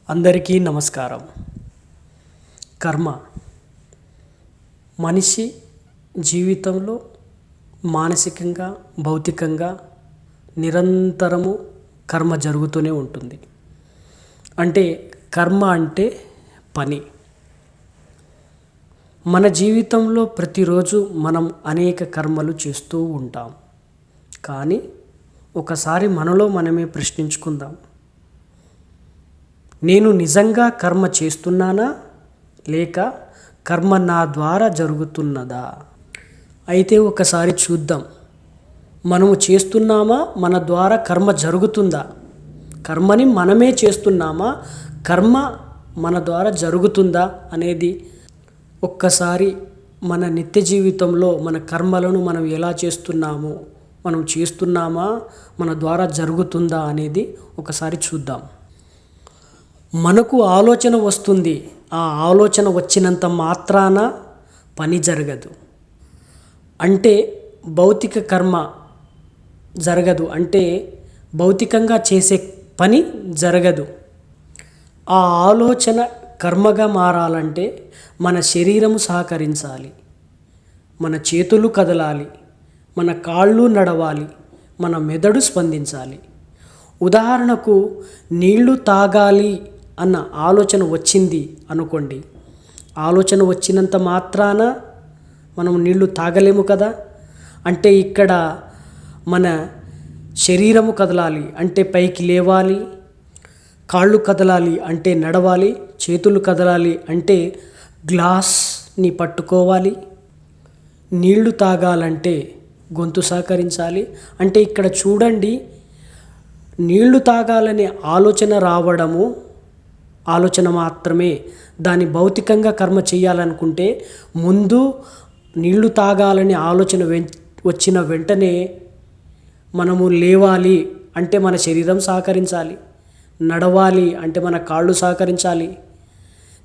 అందరికీ నమస్కారం. కర్మ మనిషి జీవితంలో మానసికంగా భౌతికంగా నిరంతరము కర్మ జరుగుతూనే ఉంటుంది. అంటే కర్మ అంటే పని. మన జీవితంలో ప్రతిరోజు మనం అనేక కర్మలు చేస్తూ ఉంటాం. కానీ ఒకసారి మనలో మనమే ప్రశ్నించుకుందాం, నేను నిజంగా కర్మ చేస్తున్నానా లేక కర్మ నా ద్వారా జరుగుతున్నదా? అయితే ఒకసారి చూద్దాం, మనము చేస్తున్నామా, మన ద్వారా కర్మ జరుగుతుందా? కర్మని మనమే చేస్తున్నామా, కర్మ మన ద్వారా జరుగుతుందా అనేది ఒక్కసారి మన నిత్య జీవితంలో మన కర్మలను మనం ఎలా చేస్తున్నామో, మనం చేస్తున్నామా, మన ద్వారా జరుగుతుందా అనేది ఒకసారి చూద్దాం. మనకు ఆలోచన వస్తుంది, ఆ ఆలోచన వచ్చినంత మాత్రాన పని జరగదు. అంటే భౌతిక కర్మ జరగదు, అంటే భౌతికంగా చేసే పని జరగదు. ఆ ఆలోచన కర్మగా మారాలంటే మన శరీరము సహకరించాలి, మన చేతులు కదలాలి, మన కాళ్ళు నడవాలి, మన మెదడు స్పందించాలి. ఉదాహరణకు నీళ్లు తాగాలి అన్న ఆలోచన వచ్చింది అనుకోండి, ఆలోచన వచ్చినంత మాత్రాన మనం నీళ్లు తాగలేము కదా. అంటే ఇక్కడ మన శరీరము కదలాలి అంటే పైకి లేవాలి, కాళ్ళు కదలాలి అంటే నడవాలి, చేతులు కదలాలి అంటే గ్లాస్ని పట్టుకోవాలి, నీళ్లు తాగాలంటే గొంతు సహకరించాలి. అంటే ఇక్కడ చూడండి, నీళ్లు తాగాలనే ఆలోచన రావడము ఆలోచన మాత్రమే. దాన్ని భౌతికంగా కర్మ చేయాలనుకుంటే ముందు నీళ్లు తాగాలని ఆలోచన వచ్చిన వెంటనే మనము లేవాలి అంటే మన శరీరం సహకరించాలి, నడవాలి అంటే మన కాళ్ళు సహకరించాలి,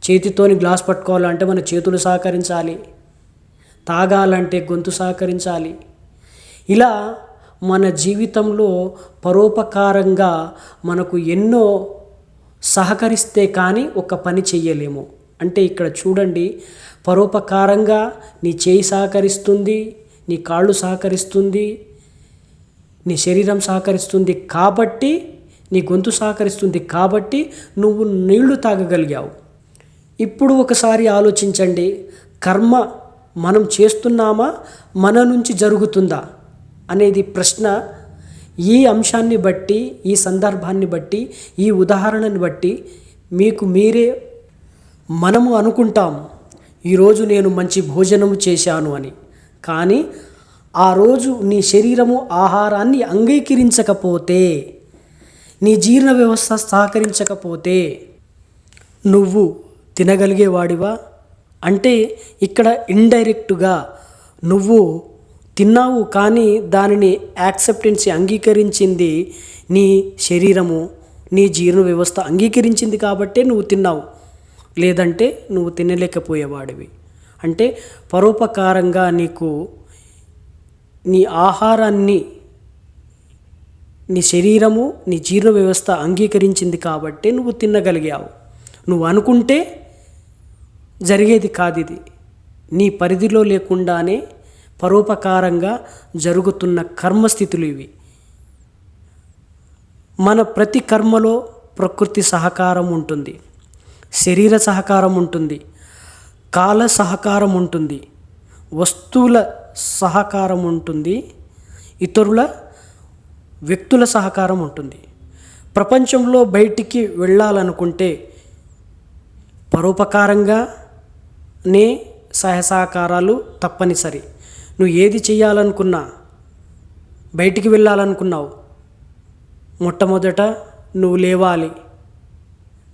చేతితోని గ్లాస్ పట్టుకోవాలంటే మన చేతులు సహకరించాలి, తాగాలంటే గొంతు సహకరించాలి. ఇలా మన జీవితంలో పరోపకారంగా మనకు ఎన్నో సహకరిస్తే కానీ ఒక పని చెయ్యలేము. అంటే ఇక్కడ చూడండి, పరోపకారంగా నీ చేయి సహకరిస్తుంది, నీ కాళ్ళు సహకరిస్తుంది, నీ శరీరం సహకరిస్తుంది కాబట్టి, నీ గొంతు సహకరిస్తుంది కాబట్టి నువ్వు నీళ్లు తాగగలిగావు. ఇప్పుడు ఒకసారి ఆలోచించండి, కర్మ మనం చేస్తున్నామా, మన నుంచి జరుగుతుందా అనేది ప్రశ్న. ఈ అంశాన్ని బట్టి, ఈ సందర్భాన్ని బట్టి, ఈ ఉదాహరణని బట్టి మీకు మీరే మనము అనుకుంటాం, ఈరోజు నేను మంచి భోజనము చేశాను అని. కానీ ఆ రోజు నీ శరీరము ఆహారాన్ని అంగీకరించకపోతే, నీ జీర్ణ వ్యవస్థ సహకరించకపోతే నువ్వు తినగలిగేవాడివా? అంటే ఇక్కడ ఇండైరెక్ట్గా నువ్వు తిన్నావు, కానీ దానిని యాక్సెప్టెన్సీ అంగీకరించింది నీ శరీరము, నీ జీర్ణ వ్యవస్థ అంగీకరించింది కాబట్టే నువ్వు తిన్నావు, లేదంటే నువ్వు తినలేకపోయేవాడివి. అంటే పరోపకారంగా నీకు నీ ఆహారాన్ని నీ శరీరము, నీ జీర్ణ వ్యవస్థ అంగీకరించింది కాబట్టే నువ్వు తినగలిగావు. నువ్వు అనుకుంటే జరిగేది కాదు. ఇది నీ పరిధిలో లేకుండానే పరోపకారంగా జరుగుతున్న కర్మస్థితులు ఇవి. మన ప్రతి కర్మలో ప్రకృతి సహకారం ఉంటుంది, శరీర సహకారం ఉంటుంది, కాల సహకారం ఉంటుంది, వస్తువుల సహకారం ఉంటుంది, ఇతరుల వ్యక్తుల సహకారం ఉంటుంది. ప్రపంచంలో బయటికి వెళ్ళాలనుకుంటే పరోపకారంగానే సహకారాలు తప్పనిసరి. నువ్వు ఏది చేయాలనుకున్నా, బయటికి వెళ్ళాలనుకున్నావు, మొట్టమొదట నువ్వు లేవాలి.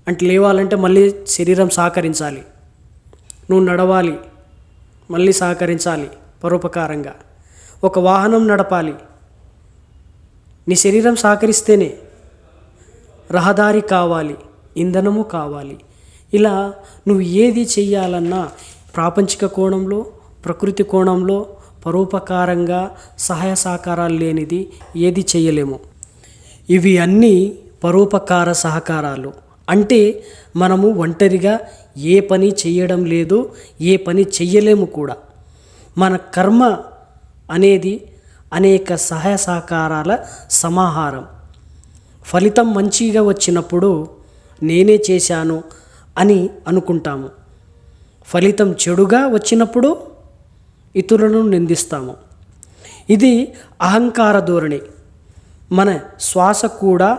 అంటే లేవాలంటే మళ్ళీ శరీరం సహకరించాలి, నువ్వు నడవాలి, మళ్ళీ సహకరించాలి పరోపకారంగా. ఒక వాహనం నడపాలి, నీ శరీరం సహకరిస్తేనే. రహదారి కావాలి, ఇంధనము కావాలి. ఇలా నువ్వు ఏది చెయ్యాలన్నా ప్రాపంచిక కోణంలో, ప్రకృతి కోణంలో పరోపకారంగా సహాయ సహకారాలు లేనిది ఏది చేయలేము. ఇవి అన్నీ పరోపకార సహకారాలు. అంటే మనము ఒంటరిగా ఏ పని చేయడం లేదు, ఏ పని చెయ్యలేము కూడా. మన కర్మ అనేది అనేక సహాయ సహకారాల సమాహారం. ఫలితం మంచిగా వచ్చినప్పుడు నేనే చేశాను అని అనుకుంటాము. ఫలితం చెడుగా వచ్చినప్పుడు ఇతరులను నిందిస్తాము. ఇది అహంకార ధోరణి. మన శ్వాస కూడా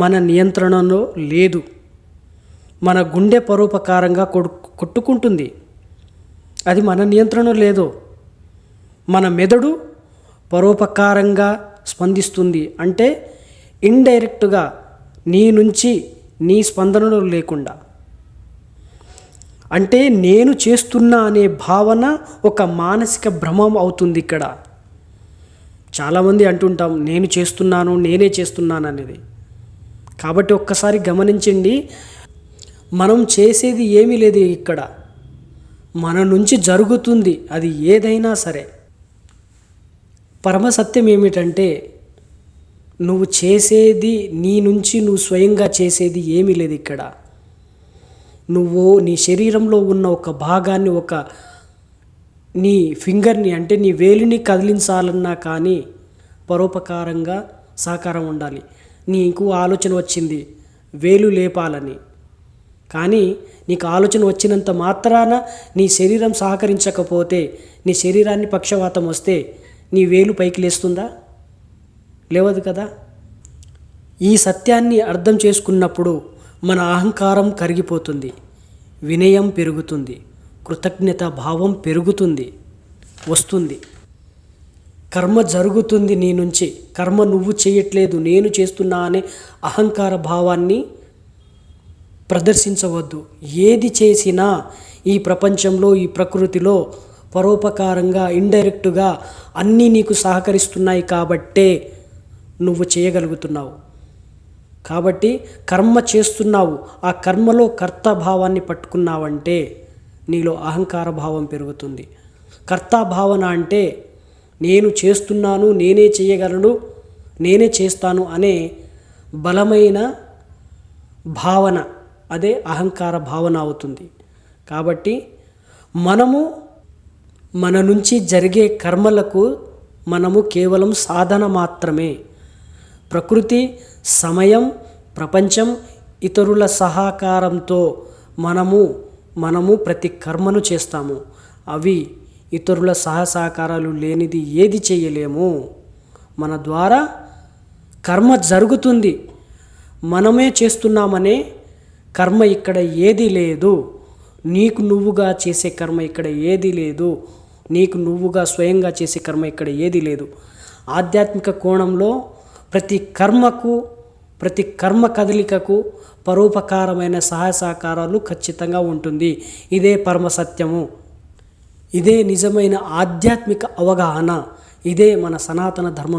మన నియంత్రణలో లేదు. మన గుండె పరోపకారంగా కొట్టుకుంటుంది, అది మన నియంత్రణ లేదు. మన మెదడు పరోపకారంగా స్పందిస్తుంది, అంటే ఇండైరెక్ట్గా నీ నుంచి నీ స్పందనలు లేకుండా. అంటే నేను చేస్తున్నా అనే భావన ఒక మానసిక భ్రమం అవుతుంది ఇక్కడ. చాలామంది అంటుంటాం నేను చేస్తున్నాను, నేనే చేస్తున్నాను అనేది. కాబట్టి ఒక్కసారి గమనించండి, మనం చేసేది ఏమీ లేదు ఇక్కడ, మన నుంచి జరుగుతుంది అది ఏదైనా సరే. పరమసత్యం ఏమిటంటే నువ్వు చేసేది నీ నుంచి నువ్వు స్వయంగా చేసేది ఏమీ లేదు ఇక్కడ. నువ్వు నీ శరీరంలో ఉన్న ఒక భాగాన్ని, నీ ఫింగర్ని అంటే నీ వేలిని కదిలించాలన్నా కానీ పరోపకారంగా సహకారం ఉండాలి. నీకు ఆలోచన వచ్చింది వేలు లేపాలని, కానీ నీకు ఆలోచన వచ్చినంత మాత్రాన నీ శరీరం సహకరించకపోతే, నీ శరీరాన్ని పక్షవాతం వస్తే నీ వేలు పైకి లేస్తుందా? లేవదు కదా. ఈ సత్యాన్ని అర్థం చేసుకున్నప్పుడు మన అహంకారం కరిగిపోతుంది, వినయం పెరుగుతుంది, కృతజ్ఞత భావం పెరుగుతుంది, వస్తుంది. కర్మ జరుగుతుంది నీ నుంచి. కర్మ నువ్వు చేయట్లేదు, నేను చేస్తున్నా అనే అహంకార భావాన్ని ప్రదర్శించవద్దు. ఏది చేసినా ఈ ప్రపంచంలో, ఈ ప్రకృతిలో పరోపకారంగా, ఇండైరెక్ట్గా అన్నీ నీకు సహకరిస్తున్నాయి కాబట్టే నువ్వు చేయగలుగుతున్నావు. కాబట్టి కర్మ చేస్తున్నావు, ఆ కర్మలో కర్తాభావాన్ని పట్టుకున్నావంటే నీలో అహంకార భావం పెరుగుతుంది. కర్తాభావన అంటే నేను చేస్తున్నాను, నేనే చేయగలను, నేనే చేస్తాను అనే బలమైన భావన, అదే అహంకార భావన అవుతుంది. కాబట్టి మనము మన నుంచి జరిగే కర్మలకు మనము కేవలం సాధన మాత్రమే. ప్రకృతి, సమయం, ప్రపంచం, ఇతరుల సహకారంతో మనము ప్రతి కర్మను చేస్తాము. అవి ఇతరుల సహకారాలు లేనిది ఏది చేయలేము. మన ద్వారా కర్మ జరుగుతుంది, మనమే చేస్తున్నామనే కర్మ ఇక్కడ ఏది లేదు. నీకు నువ్వుగా చేసే కర్మ ఇక్కడ ఏది లేదు. నీకు నువ్వుగా స్వయంగా చేసే కర్మ ఇక్కడ ఏది లేదు. ఆధ్యాత్మిక కోణంలో ప్రతి కర్మకు, ప్రతి కర్మ కదలికకు పరోపకారమైన సహాయ సహకారాలు ఖచ్చితంగా ఉంటుంది. ఇదే పరమ సత్యము, ఇదే నిజమైన ఆధ్యాత్మిక అవగాహన, ఇదే మన సనాతన ధర్మం.